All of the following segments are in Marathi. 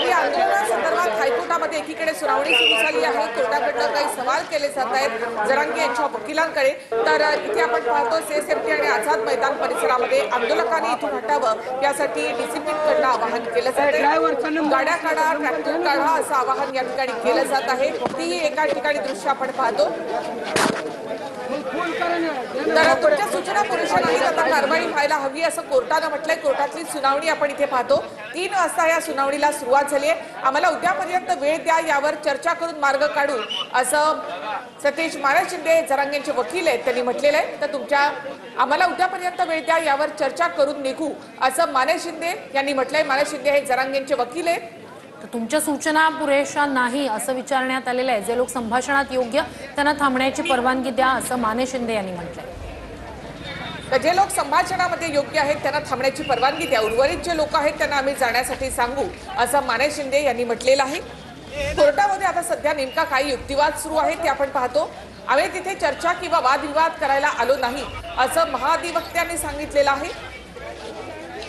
या आंदोलनासंदर्भात हायकोर्टामध्ये एकीकडे सुनावणी सुरू झाली आहे। कोर्टाकडनं काही सवाल केले जात आहेत जरांगे यांच्या वकिलांकडे। तर इथे आपण पाहतो सीएसएमटी आणि आझाद मैदान परिसरामध्ये आंदोलकांनी इथून हटावं यासाठी डिसिप्लिनकडनं आवाहन केलं जात आहे। गाड्या काढा, ट्रॅक्टर काढा असं आवाहन या ठिकाणी केलं जात आहे। तीही एका ठिकाणी दृश्य आपण पाहतो। तर तुमच्या सूचना पुरेशा नाहीत, आता कारवाई व्हायला हवी असं कोर्टानं म्हटलंय। कोर्टातली सुनावणी आपण इथे पाहतो। 3 वाजता या सुनावणीला सुरुवात झाली आहे। आम्हाला उद्यापर्यंत वेळ द्या, यावर चर्चा करून मार्ग काढू असं सतीश माने शिंदे जरांगेंचे वकील आहेत त्यांनी म्हटलेलं आहे। तर आम्हाला उद्यापर्यंत वेळ द्या, यावर चर्चा करून निघू असं माने शिंदे यांनी म्हटलंय। माने शिंदे हे जरांगेंचे वकील आहेत। तर तुमच्या सूचना पुरेशा नाही असं विचारण्यात आलेलं आहे। जे लोक संभाषणात योग्य त्यांना थांबण्याची परवानगी द्या असं माने शिंदे यांनी म्हटलंय। तर जे लोक संभाषणामध्ये योग्य आहेत त्यांना थांबण्याची परवानगी द्या, उर्वरित जे लोक आहेत त्यांना आम्ही जाण्यासाठी सांगू असं माने शिंदे यांनी म्हटलेलं आहे। कोर्टामध्ये आता सध्या नेमका काही युक्तिवाद सुरू आहे ते आपण पाहतो। आम्ही तिथे चर्चा किंवा वादविवाद करायला आलो नाही असं महाधिवक्त्यांनी सांगितलेलं आहे।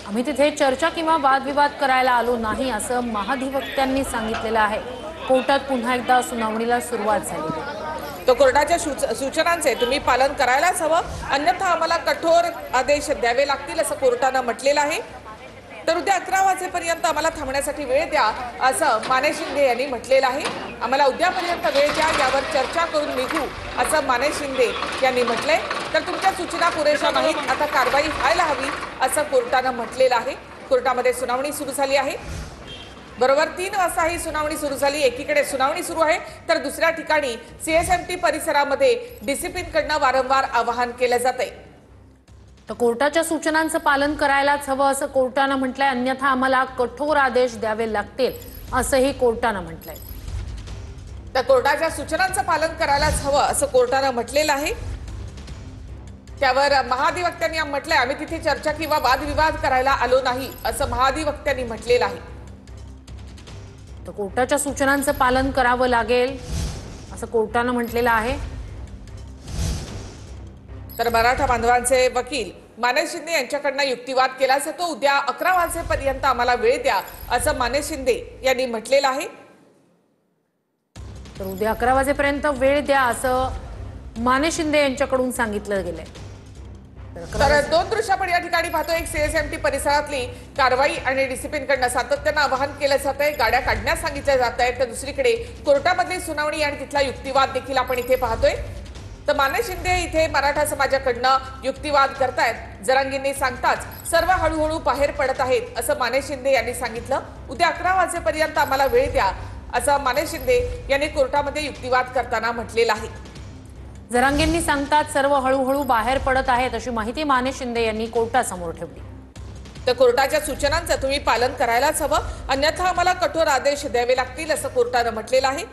आम्ही तिथे चर्चा किंवा वादविवाद करायला आलो नाही असं महाधिवक्त्यांनी सांगितलेलं आहे। कोर्टात पुन्हा एकदा सुनावणीला सुरुवात झाली आहे। तो कोर्टाच्या सूचनांचे तुम्ही पालन करायलाच हवं, अन्यथा आम्हाला कठोर आदेश द्यावे लागतील असं कोर्टानं म्हटलेलं आहे। तर उद्या 11 वाजेपर्यंत आम्हाला थांबण्यासाठी वेळ द्या असं माने शिंदे यांनी म्हटलेलं आहे। आम्हाला उद्यापर्यंत वेळ द्या, यावर चर्चा करून निघू असं माने शिंदे यांनी म्हटलंय। तर तुमच्या सूचना पुरेशा नाहीत, आता कारवाई व्हायला हवी असं कोर्टानं म्हटलेलं आहे। कोर्टामध्ये सुनावणी सुरू झाली आहे। बरोबर 3 वाजता ही सुनावणी सुरू झाली। एकीकडे सुनावणी सुरू आहे तर दुसऱ्या ठिकाणी सीएसएमटी परिसरामध्ये डिसिप्लिनकडनं वारंवार आवाहन केलं जात आहे। तर कोर्टाच्या सूचनांचं पालन करायलाच हवं असं कोर्टानं म्हटलंय, अन्यथा आम्हाला कठोर आदेश द्यावे लागतील असंही कोर्टानं म्हटलंय। तर कोर्टाच्या सूचनांचं पालन करायलाच हवं असं कोर्टानं म्हटलेलं आहे। त्यावर महाधिवक्त्यांनी म्हटलंय आम्ही तिथे चर्चा किंवा वादविवाद करायला आलो नाही असं महाधिवक्त्यांनी म्हटलेलं आहे। तर कोर्टाच्या सूचनांचं पालन करावं लागेल असं कोर्टानं म्हटलेलं आहे। तर मराठा बांधवांचे वकील माने शिंदे यांच्याकडनं युक्तिवाद केला जातो। उद्या 11 वाजेपर्यंत आम्हाला वेळ द्या असं माने शिंदे यांनी म्हटलेलं आहे। तर उद्या 11 वाजेपर्यंत वेळ द्या असं माने शिंदे यांच्याकडून सांगितलं गेलंय। तर 2 दृश्य आपण या ठिकाणी पाहतो। एक सीएसएमटी परिसरातली कारवाई आणि डिसिप्लिनकडनं सातत्यानं आवाहन केलं जात आहे, गाड्या काढण्यास सांगितल्या जात आहेत। तर दुसरीकडे कोर्टामधली सुनावणी आणि तिथला युक्तिवाद देखील आपण इथे पाहतोय। तर माने शिंदे इथे मराठा समाजाकडनं युक्तिवाद करतायत। जरांगेंनी सांगताच सर्व हळूहळू बाहेर पडत आहेत असं माने शिंदे यांनी सांगितलं। उद्या 11 वाजेपर्यंत आम्हाला वेळ द्या असं माने शिंदे यांनी कोर्टामध्ये युक्तिवाद करताना म्हटलेलं आहे। जरांगेंनी सांगतात सर्व हळूहळू बाहेर पडत आहेत अशी माहिती माने शिंदे यांनी कोर्टासमोर ठेवली। तर कोर्टाच्या सूचनांचं तुम्ही पालन करायलाच हवं, अन्यथा आम्हाला कठोर आदेश द्यावे लागतील असं कोर्टानं म्हटलेलं आहे।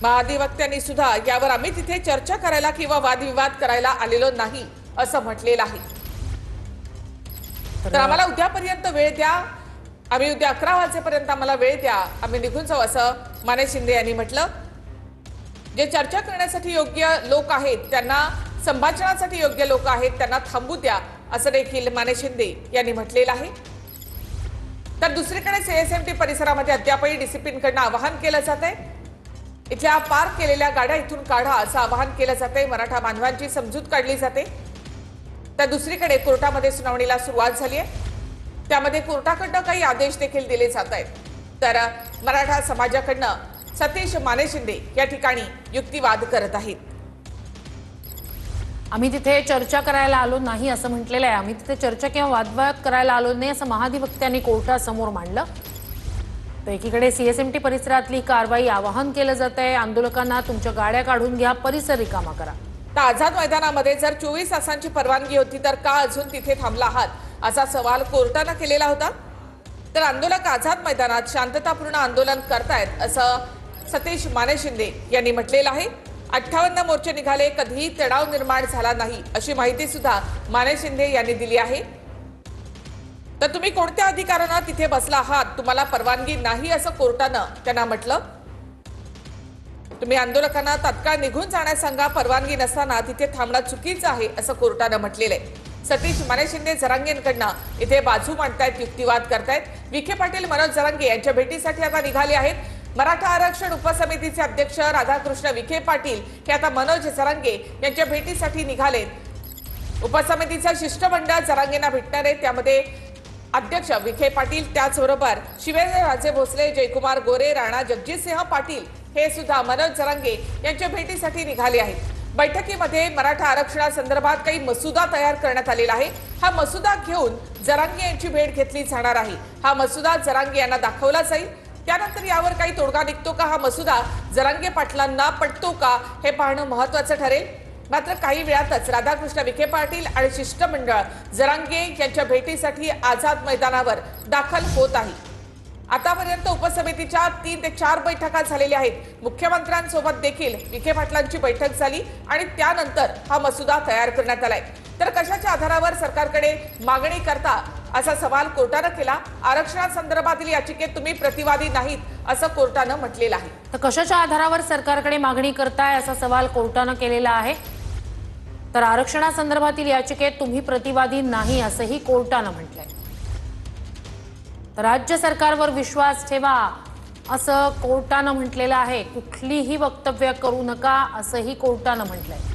महाधिवक्त्यांनी सुद्धा यावर आम्ही तिथे चर्चा करायला किंवा वादविवाद करायला आलेलो नाही असं म्हटलेलं आहे। तर आम्हाला उद्यापर्यंत वेळ द्या, आम्ही उद्या 11 वाजेपर्यंत आम्हाला वेळ द्या, आम्ही निघून जाऊ असं माने शिंदे यांनी म्हटलं। जे चर्चा करण्यासाठी योग्य लोक आहेत त्यांना, संभाषणासाठी योग्य लोक आहेत त्यांना थांबू द्या असं देखील माने शिंदे यांनी म्हटलेलं आहे। तर दुसरीकडे सीएसएमटी परिसरामध्ये अद्यापही डिसिप्लिनकडनं आवाहन केलं जात आहे। इथल्या पार्क केलेल्या गाड्या इथून काढा असं आवाहन केलं जाते। मराठा बांधवांची समजूत काढली जाते। तर दुसरीकडे कोर्टामध्ये सुनावणीला सुरुवात झाली आहे। त्यामध्ये कोर्टाकडनं काही आदेश देखील दिले जात आहेत। तर मराठा समाजाकडनं सतीश माने शिंदे या ठिकाणी युक्तिवाद करत आहेत। आम्ही तिथे चर्चा करायला आलो नाही असं म्हटलेलं आहे। आम्ही तिथे चर्चा किंवा वादविवाद करायला आलो नाही असं महाधिवक्त्यांनी कोर्टासमोर मांडलं। तर एकीकडे सीएसएमटी परिसरातली कारवाई आवाहन केलं जात आहे, आंदोलकांना तुमच्या गाड्या काढून घ्या, परिसर रिकामा करा। तर आझाद मैदानामध्ये जर 24 तासांची परवानगी होती तर का अजून तिथे थांबला आहात असा सवाल कोर्टानं केलेला होता। तर आंदोलक आझाद मैदानात शांततापूर्ण आंदोलन करतायत असं सतीश माने शिंदे यांनी म्हटलेलं आहे। 58 मोर्चे निघाले, कधीही तणाव निर्माण झाला नाही अशी माहिती सुद्धा माने शिंदे यांनी दिली आहे। तर तुम्ही कोणत्या अधिकारानं तिथे बसला आहात, तुम्हाला परवानगी नाही असं कोर्टानं त्यांना म्हटलं। तुम्ही आंदोलकांना तात्काळ निघून जाण्यास सांगा, परवानगी नसताना तिथे थांबणं चुकीचं आहे असं कोर्टानं म्हटलेलं आहे। सतीश मानेशिंदे जरांगेंकडनं इथे बाजू मांडतायत, युक्तिवाद करतायत। विखे पाटील मनोज जरांगे यांच्या भेटीसाठी आता निघाले आहेत। मराठा आरक्षण उपसमितीचे अध्यक्ष राधाकृष्ण विखे पाटील हे आता मनोज जरांगे यांच्या भेटीसाठी निघालेत। उपसमितीचा शिष्टमंडळ जरांगेंना भेटणार आहे, त्यामध्ये अध्यक्ष विखे पाटील, त्याचबरोबर शिवेंद्रराजे भोसले, जयकुमार गोरे, राणा जगजितसिंह पाटील हे सुद्धा मनोज जरांगे यांच्या भेटीसाठी निघाले आहेत। बैठकीमध्ये मराठा आरक्षणासंदर्भात काही मसुदा तयार करण्यात आलेला आहे। हा मसुदा घेऊन जरांगे यांची भेट घेतली जाणार आहे। हा मसुदा जरांगे यांना दाखवला जाईल, त्यानंतर यावर काही तोडगा निघतो का, हा मसुदा जरांगे पाटलांना पटतो का हे पाहणं महत्त्वाचं ठरेल। मात्र काही वेळातच राधाकृष्ण विखे पाटील आणि शिष्टमंडळ जरांगे यांच्या भेटीसाठी आझाद मैदानावर दाखल होत आहे। आतापर्यंत उपसमितीच्या 3 ते 4 बैठका झालेल्या आहेत। मुख्यमंत्र्यांसोबत देखील विखे पाटलांची बैठक झाली आणि त्यानंतर हा मसुदा तयार करण्यात आलाय। तर कशाच्या आधारावर सरकारकडे मागणी करता असा सवाल कोर्टानं केला। आरक्षणासंदर्भातील याचिकेत तुम्ही प्रतिवादी नाहीत असं कोर्टानं म्हटलेलं आहे। तर कशाच्या आधारावर सरकारकडे मागणी करताय असा सवाल कोर्टानं केलेला आहे। तर आरक्षणासंदर्भातील याचिकेत तुम्ही प्रतिवादी नाही असंही कोर्टानं म्हटलंय। तर राज्य सरकारवर विश्वास ठेवा असं कोर्टानं म्हटलेलं आहे। कुठलीही वक्तव्य करू नका असंही कोर्टानं म्हटलंय।